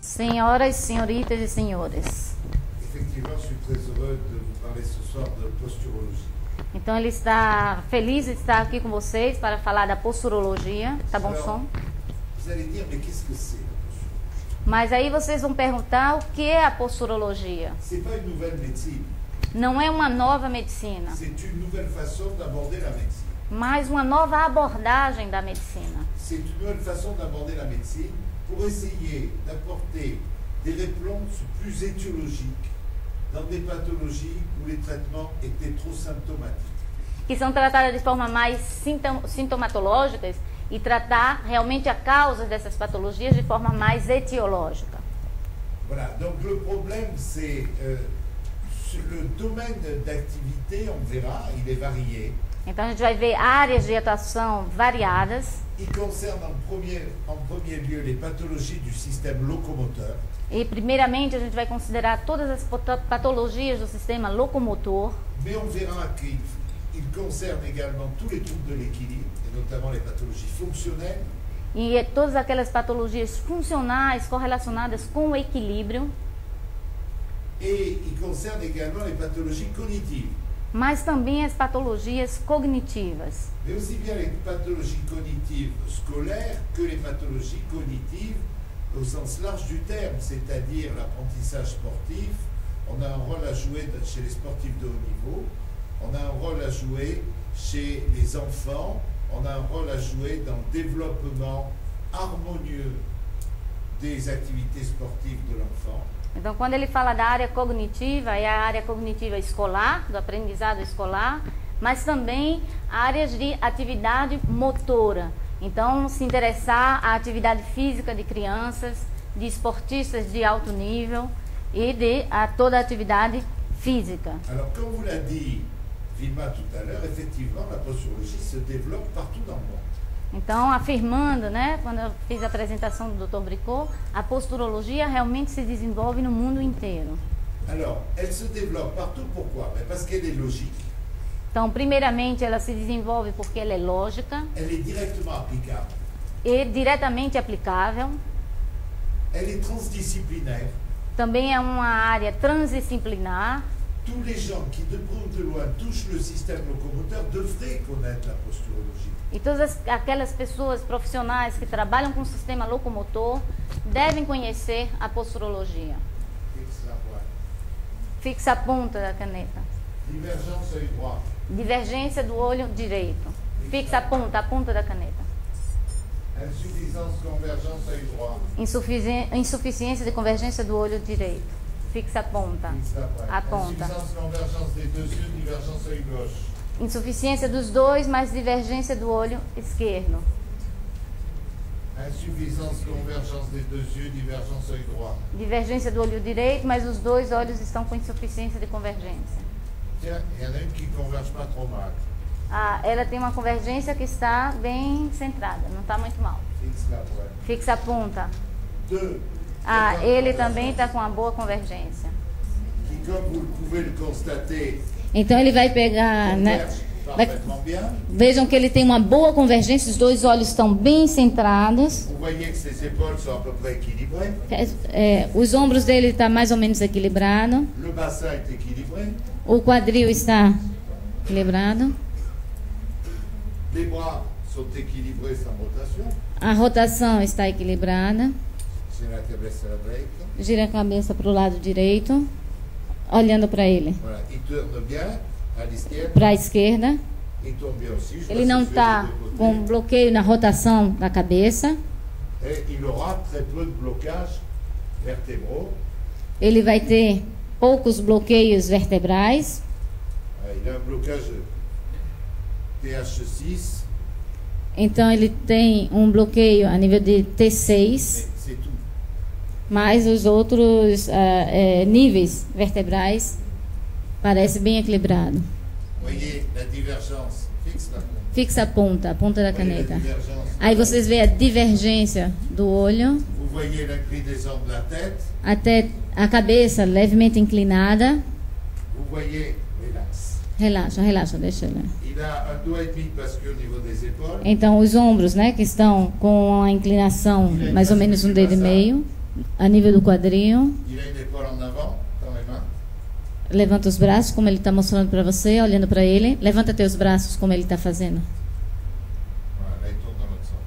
Senhoras, senhoritas e senhores. Effectivement, je suis très heureux de vous parler ce soir de posturologie. Então ele está feliz de estar aqui com vocês para falar da posturologia. Tá bom Alors, som? Vous allez dire, mais qu'est-ce que c'est la posturologie? Mas aí vocês vão perguntar o que é a posturologia. C'est pas une nouvelle médecine, Não é uma nova medicina, c'est une nouvelle façon d'aborder la médecine. mas uma nova abordagem da medicina. C'est une nouvelle façon d'aborder la médecine pour essayer d'apporter des réponses plus étiologiques dans des pathologies où les traitements étaient trop symptomatiques. Que são tratadas de forma mais sintomatológicas e tratar realmente a causa dessas patologias de forma mais etiológica. Voilà, donc le problème c'est sur le domaine d'activité, on verra, il est varié. Então a gente vai ver áreas de atuação variadas. Il concerne en premier lieu les pathologies du système locomoteur. E primeiramente a gente vai considerar todas as patologias do sistema locomotor. Mais on verra qu'il concerne également tous les troubles de l'équilibre, et notamment les pathologies fonctionnelles. E todas aquelas patologias funcionais correlacionadas com o equilíbrio. Et il concerne également les pathologies cognitives. Mas também as patologias cognitivas. Mais aussi bien les pathologies cognitives scolaires que les pathologies cognitives au sens large du terme, c'est-à-dire l'apprentissage sportif. On a un rôle à jouer chez les sportifs de haut niveau, on a un rôle à jouer chez les enfants, on a un rôle à jouer dans le développement harmonieux des activités sportives de l'enfant. Então, quando ele fala da área cognitiva, é a área cognitiva escolar, do aprendizado escolar, mas também áreas de atividade motora. Então, se interessar a atividade física de crianças, de esportistas de alto nível e de toda a atividade física. Alors, comme vous l'a dit Vilma tout à l'heure, effectivement, la posturologie se développe partout dans le monde. Então, afirmando, né, quando eu fiz a apresentação do Dr. Bricot, a posturologia realmente se desenvolve no mundo inteiro. Alors, elle se développe partout, pourquoi? Parce qu'elle est logique. Então, primeiramente, ela se desenvolve porque ela é lógica. Elle est directement applicable. E diretamente aplicável. Elle est transdisciplinaire. Também é uma área transdisciplinar. Tous les gens qui de près ou de loin touchent le système locomoteur devraient connaître la posturologie. E todas aquelas pessoas profissionais que trabalham com o sistema locomotor devem conhecer a posturologia. Fixa a ponta da caneta. Divergence œil droit. Divergência do olho direito. Fixa a ponta da caneta. Insuffisance convergence œil droit. Insuficiência de convergência do olho direito. Fixa a ponta. A ponta. Insuffisance convergence des deux yeux, divergence œil gauche. Insuficiência dos dois, mais divergência do olho esquerdo. Insuffisance convergence des deux yeux, divergence œil droit. Divergência do olho direito, mas os dois olhos estão com insuficiência de convergência. Tiens, il y en a une qui ne converge pas trop mal. Ela tem uma convergência que está bem centrada, não está muito mal. Fixe la pointe. Fixa a ponta. Deux. Ele também está com uma boa convergência. Qui, comme vous pouvez le constater, Então ele vai pegar, né? parfaitement bien. Vejam que ele tem uma boa convergência, os dois olhos estão bem centrados. Vous voyez que ses épaules sont à peu près équilibrées. Os ombros dele estão mais ou menos equilibrados. Le bassin est équilibré. O quadril está equilibrado. Les bras sont équilibrés sans rotation. A rotação está equilibrada. C'est la cabeça à la droite. Gira a cabeça para o lado direito, olhando para ele. Voilà, il tourne bien à l'esquerre. Para a esquerda. Il tourne bien aussi. Je Ele vois não ses está yeux des deux côtés. com bloqueio na rotação da cabeça. Et il aura très peu de blocages vertébraux. Ele vai ter poucos bloqueios vertebrais. Il a un blocage TH6. Então ele tem um bloqueio a nível de T6, C'est tout. mas os outros níveis vertebrais parece bem equilibrado. Voyez la divergence. Fixe la pointe. Fixa a ponta da Voyez la caneta. divergence. Aí vocês veem a divergência do olho, Vous voyez l'inclinaison de la tête. até a cabeça levemente inclinada. Vous voyez, relax. Relaxa, relaxa, deixa ele. Il a 1,5 doigt de bascule au niveau des épaules. Então, os ombros, né, que estão com a inclinação mais ou menos um dedo e meio, a nível do quadril. Il a une épaule en avant, dans les mains. Levanta os braços, como ele está mostrando para você, olhando para ele. Levanta teus braços, como ele está fazendo. Voilà, là, il tourne dans l'autre sens.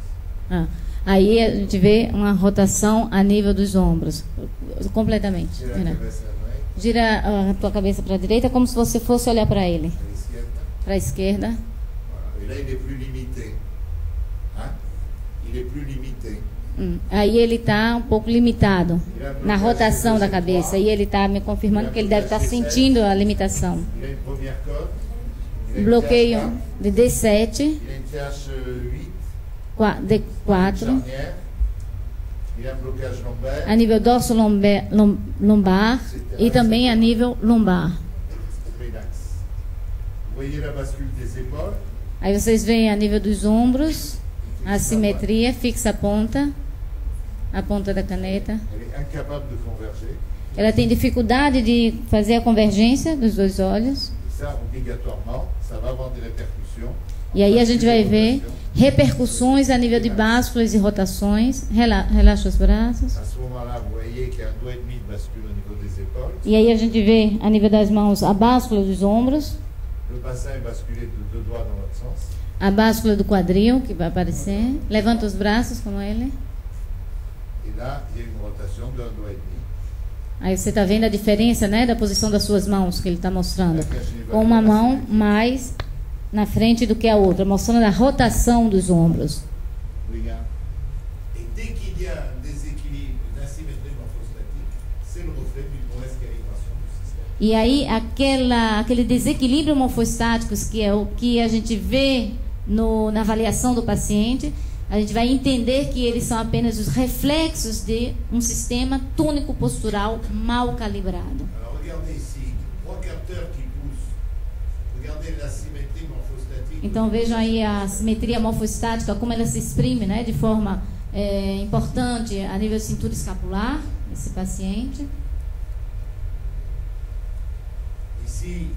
Ah, aí a gente vê uma rotação a nível dos ombros, completamente. Gira a cabeça à droite, Gira a tua cabeça para a direita, como se você fosse olhar para ele. à l'esquerre. Para a esquerda. Voilà. Et là, il est plus limité. Hein? Il est plus limité. Aí ele está um pouco limitado na rotação da cabeça. E ele está me confirmando que ele deve estar sentindo a limitação. Il a une première corde. Il a une Bloqueio TH4, de D7, il a une TH8. D4, Charnière. Il a un blocage lombaire. a nível dorso lombar e também a nível lombar. Relax. Vous voyez la bascule des épaules. Aí vocês veem a nível dos ombros, a simetria, fixa a ponta da caneta. Elle est incapable de converger. Ela tem dificuldade de fazer a convergência dos dois olhos. Et ça, obligatoirement, ça va avoir des répercussions. E aí a gente vai ver repercussões a nível de básculas e rotações. Relaxa os braços. À ce moment-là, vous voyez qu'il y a 1,5 doigt de bascule au niveau des épaules. E aí a gente vê a nível das mãos a báscula dos ombros, Le bassin est basculé de 2 doigts dans l'autre sens. a báscula do quadril que vai aparecer. Levanta os braços como ele. Et là, il y a une rotation de 1,5 doigt. Aí você está vendo a diferença, né, da posição das suas mãos que ele está mostrando. Com uma mão mais na frente do que a outra, mostrando a rotação dos ombros. Regarde. Et dès qu'il y a un déséquilibre, une asymétrie morphostatique, c'est le reflet d'une mauvaise calibration du système. E aí aquele desequilíbrio morfostático, que é o que a gente vê na avaliação do paciente, a gente vai entender que eles são apenas os reflexos de um sistema tônico-postural mal calibrado. Alors regardez ici, 3 capteurs qui poussent. Regardez la symétrie morphostatique. Então vejam aí a simetria morfostática, como ela se exprime, né, de forma importante a nível de cintura escapular, esse paciente. Ici,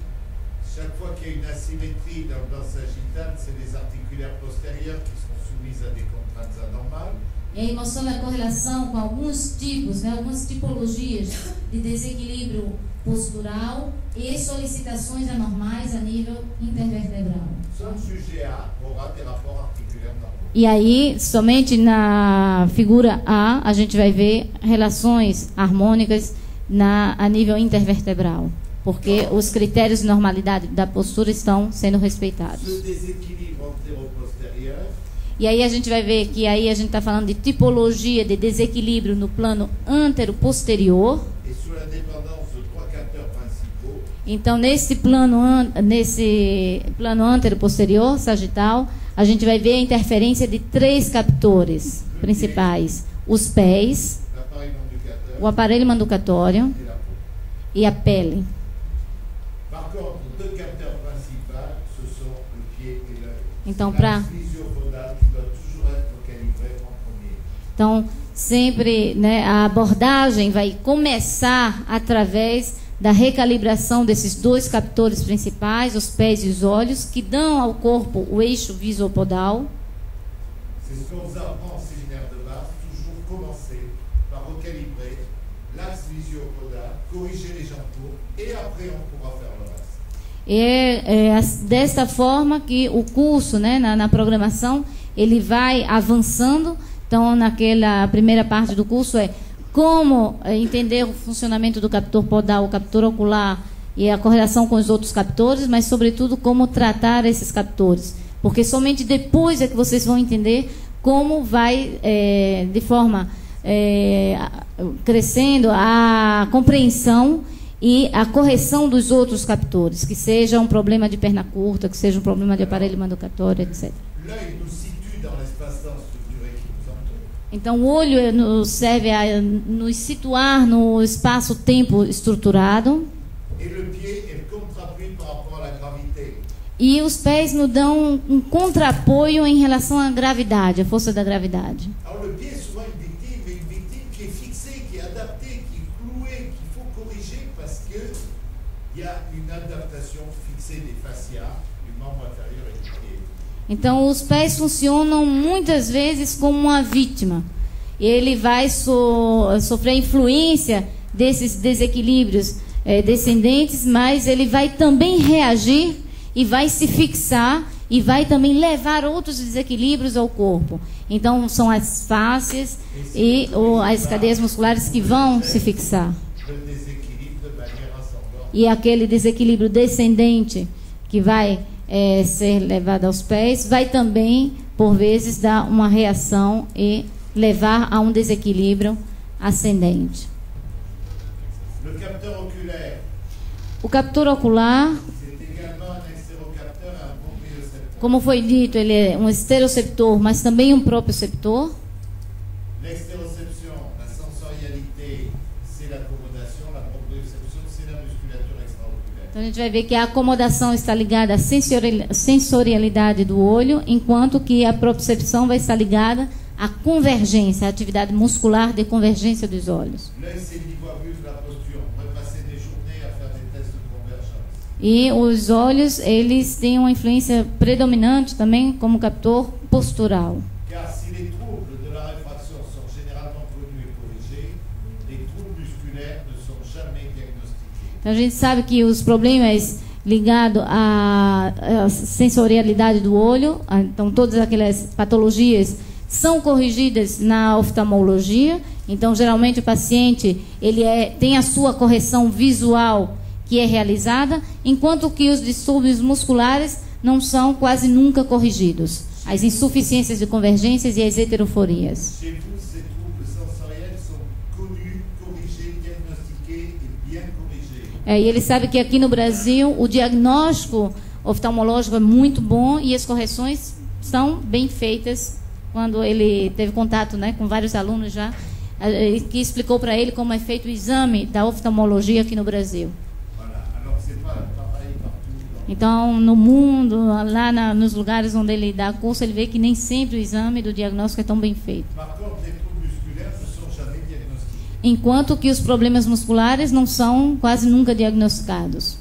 chaque fois qu'il y a une asymétrie dans le bas sagittal, c'est les articulaires postérieurs qui sont soumises à des contraintes anormales. E aí mostrando a correlação com alguns tipos, né, algumas tipologias de desequilíbrio postural e solicitações anormais a nível intervertebral. Seul sujet A aura des rapports articulaires normaux. E aí, somente na figura A, a gente vai ver relações harmônicas a nível intervertebral, porque os critérios de normalidade da postura estão sendo respeitados. Ce déséquilibre antéro-postérieur, E aí a gente vai ver que aí a gente está falando de tipologia de desequilíbrio no plano antero-posterior. et sous la dépendance de 3 capteurs principaux, Então, nesse plano antero-posterior, sagital, a gente vai ver a interferência de 3 captores principais: os pés, l'appareil manducateur o aparelho manducatório et la peau. e a pele. Par contre, 2 capteurs principaux, ce sont le pied et l'œil. Então, C'est l'axe visio-podal qui doit toujours être calibré en premier. Então, sempre, né, a abordagem vai começar através da recalibração desses 2 captores principais, os pés e os olhos, que dão ao corpo o eixo visopodal. C'est ce qu'on vous apprend en séminaire de base, toujours commencer par recalibrer l'axe visio-podal, corriger les jambes courtes et après on pourra faire le reste. É desta forma que o curso, né, na programação, ele vai avançando. Então, naquela primeira parte do curso como entender o funcionamento do captor podal, o captor ocular e a correlação com os outros captores, mas, sobretudo, como tratar esses captores. Porque somente depois é que vocês vão entender como vai, de forma crescendo, a compreensão e a correção dos outros captores, que seja um problema de perna curta, que seja um problema de aparelho manducatório, etc. L'œil nous situe dans l'espace-temps structuré qui nous entoure. Então, o olho serve a nos situar no espaço-tempo estruturado. Et le pied est le contre-appui par rapport à la gravité. E os pés nos dão um contrapoio em relação à gravidade, à força da gravidade. Alors le pied est souvent une victime, mais une victime qui est fixée, qui est adaptée, qui est clouée, qu'il faut corriger parce que il y a une une adaptation fixée des fascias du membre inférieur et du pied. Então, os pés funcionam muitas vezes como uma vítima. Ele vai sofrer a influência desses desequilíbrios descendentes, mas ele vai também reagir e vai se fixar e vai também levar outros desequilíbrios ao corpo. Então, são as fáscias e as cadeias musculares que vão se fixar. E aquele desequilíbrio descendente que vai ser levado aos pés, vai também, por vezes, dar uma reação e levar a um desequilíbrio ascendente. O captor ocular, como foi dito, ele é um esteroceptor, mas também um propioceptor. Então a gente vai ver que a acomodação está ligada à sensorialidade do olho, enquanto que a propiocepção vai estar ligada à convergência, à atividade muscular de convergência dos olhos. E os olhos, eles têm uma influência predominante também como captor postural. Então a gente sabe que os problemas ligados à sensorialidade do olho, então todas aquelas patologias são corrigidas na oftalmologia. Então geralmente o paciente tem a sua correção visual que é realizada, enquanto que os distúrbios musculares não são quase nunca corrigidos. As insuficiências de convergências e as heteroforias. E ele sabe que aqui no Brasil o diagnóstico oftalmológico é muito bom e as correções são bem feitas. Quando ele teve contato, né, com vários alunos já, que explicou para ele como é feito o exame da oftalmologia aqui no Brasil. Então, no mundo, lá nos lugares onde ele dá curso, ele vê que nem sempre o exame do diagnóstico é tão bem feito. Enquanto que os problemas musculares não são quase nunca diagnosticados.